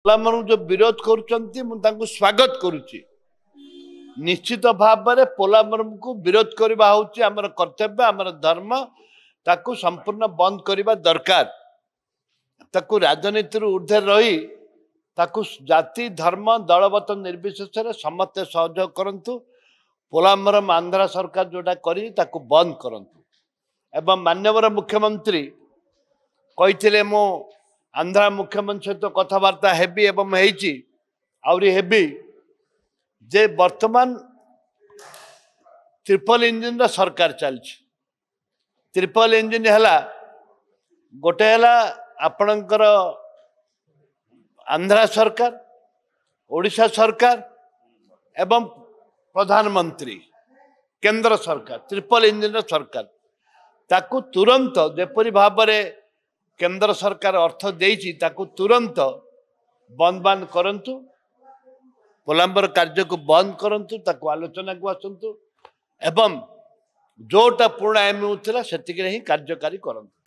पोलामर जो विरोध कर स्वागत करुच्ची निश्चित भाव में पोलामर को विरोध करवा हूँ आमर कर्तव्य आमर धर्म ताकू संपूर्ण बंद करने दरकार ताकू राजनीति ऊर्धे रही ताकू जाति धर्म दलबत निर्विशेष समस्ते सहयोग करंतु पोलामरम आंध्र सरकार जोटा करी ताकू बंद करंतु एवं माननीय मुख्यमंत्री कही मो आंध्र मुख्यमंत्री सहित कथबार्ता हेबी एवं आहरी हेबी जे वर्तमान ट्रिपल इंजिन सरकार चलछि ट्रिपल इंजिन है गोटे है आपणकर आंध्र सरकार ओडिशा सरकार एवं प्रधानमंत्री केंद्र सरकार ट्रिपल इंजिन सरकार ताकू तुरंत जेपरी भाव में केंद्र सरकार अर्थ देइछि ताकू तुरंत बंद बांध करंतु पोलामर कार्य को बंद करंतु ताकू आलोचना को आसंतु एवं जोटा पुराना एमयू थिला सेतिके ही कार्यकारी करंतु।